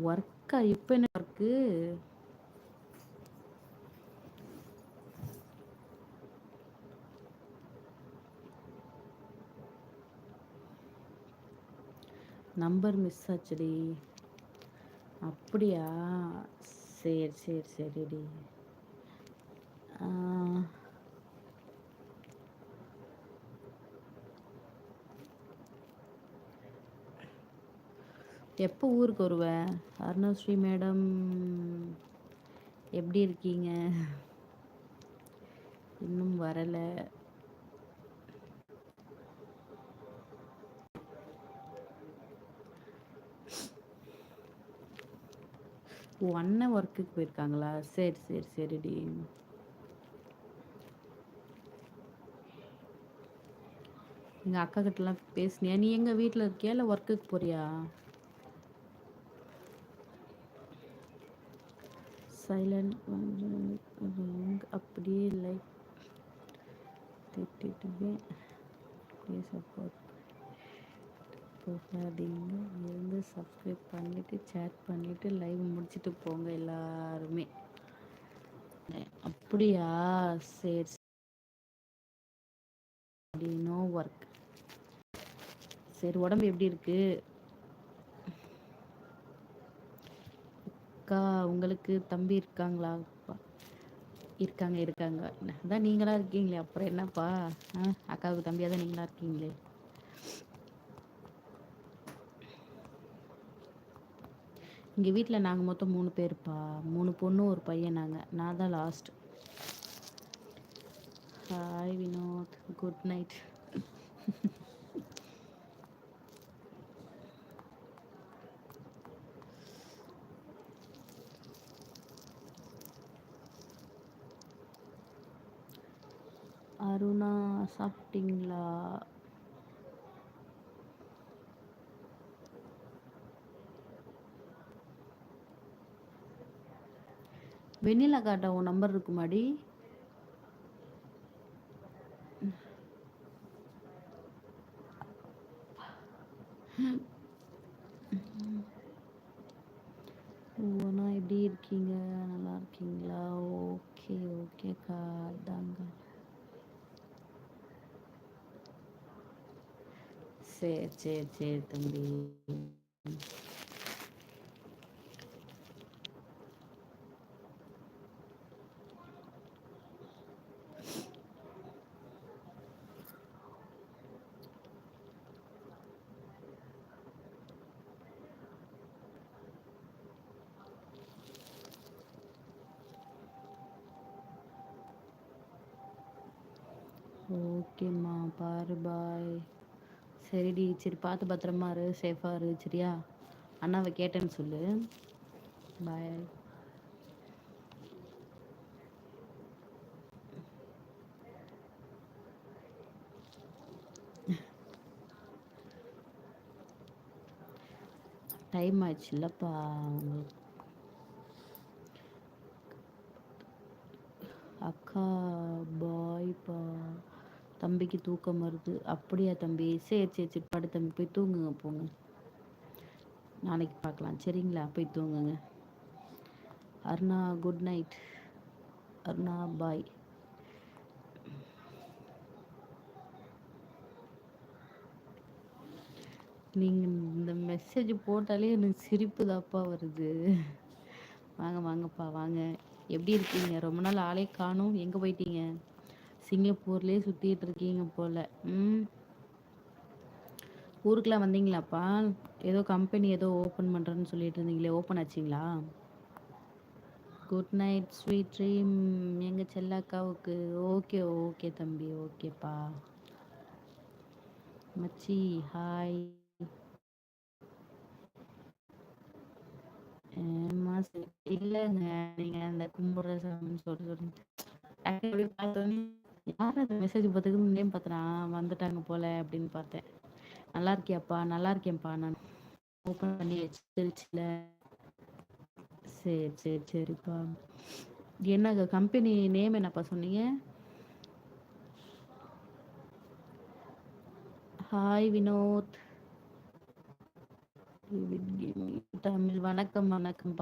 ஒர்க்கா? இப்ப என்ன ஒர்க்கு? Number miss ஆச்சுடி. அப்படியா? சரி சரி சரிடி. ஆ, எப்போ ஊருக்கு வருவ? அருணஸ்ரீ மேடம் எப்படி இருக்கீங்க? இன்னும் வரல. ஓ, அண்ணன் ஒர்க்குக்கு போயிருக்காங்களா? சரி சரி சரிடி. எங்கள் அக்கா கிட்டலாம் பேசுனியா? நீ எங்கள் வீட்டில் இருக்கியா இல்லை ஒர்க்குக்கு போறியா? சைலண்ட் அப்படியே லைக் திட்டிட்டுவே சப்போர்ட் போகாதீங்க. இருந்து சப்ஸ்கிரைப் பண்ணிவிட்டு சேட் பண்ணிவிட்டு லைவ் முடிச்சுட்டு போங்க எல்லாருமே. அப்படியா? சரி சரி. No work. சரி, உடம்பு எப்படி இருக்கு அக்கா? உங்களுக்கு தம்பி இருக்காங்களா? இருக்காங்க இருக்காங்க. அதான் நீங்களா இருக்கீங்களே, அப்புறம் என்னப்பா? அக்காவுக்கு தம்பியாக தான் நீங்களா இருக்கீங்களே. எங்கள் வீட்டில் நாங்கள் மொத்தம் 3 பேருப்பா. 3 பொண்ணு ஒரு பையன். நான் தான் last. Hi Vinod, good night. Aruna சாப்பிட்டீங்களா? வெண்ணிலா காட்ட உன் நம்பர் இருக்குமாடி? ஓனா எப்படி இருக்கீங்க? நல்லா இருக்கீங்களா? ஓகே ஓகேக்கா. அதாங்க. சரி சரி சரி தம்பி. ஓகேம்மா, பாரு, பாய். சரிடி, சரி பார்த்து பத்திரமா இரு, சேஃபாக இரு, சரியா? அண்ணாவை கேட்டேன்னு சொல்லு. பாய். டைம் ஆயிடுச்சு இல்லைப்பா உங்களுக்கு? அக்கா பாய்ப்பா. தம்பிக்கு தூக்கம் வருது. அப்படியா தம்பி? சரி சரி சரி, படு தம்பி, போய் தூங்குங்க போங்க. நாளைக்கு பார்க்கலாம் சரிங்களா? போய் தூங்குங்க. Aruna good night. Aruna bye. நீங்கள் இந்த மெசேஜ் போட்டாலே எனக்கு சிரிப்பு தாப்பா வருது. வாங்க வாங்கப்பா வாங்க. எப்படி இருக்கீங்க? ரொம்ப நாள் ஆளே காணும். எங்கே போயிட்டீங்க? சிங்கப்பூர்லேயே சுற்றிட்டு இருக்கீங்க போல். ஊருக்கெலாம் வந்தீங்களாப்பா? ஏதோ கம்பெனி ஏதோ ஓப்பன் பண்ணுறேன்னு சொல்லிட்டு இருந்தீங்களே, ஓப்பன் ஆச்சுங்களா? குட் நைட் ஸ்வீட் ட்ரீம் எங்கள் செல்லாக்காவுக்கு. ஓகே ஓகே தம்பி, ஓகேப்பா. மச்சி ஹாய். ஏம்மா இல்லைங்க, நீங்கள் அந்த கும்பிட்ற சாமின்னு சொல்லிட்டு அப்படியே பார்த்தோன்னே யார் அந்த மெசேஜ் பார்த்துக்குன்னு நேம் பார்த்தனா வந்துட்டாங்க போல் அப்படின்னு பார்த்தேன். நல்லா இருக்கியாப்பா? நல்லா இருக்கேன்ப்பா. நான் ஓப்பன் பண்ணி வச்சிருச்சுல. சரி சரி சரிப்பா. என்ன கம்பெனி நேம் என்னப்பா சொன்னீங்க? ஹாய் வினோத். தமிழ் வணக்கம் வணக்கம்ப்பா.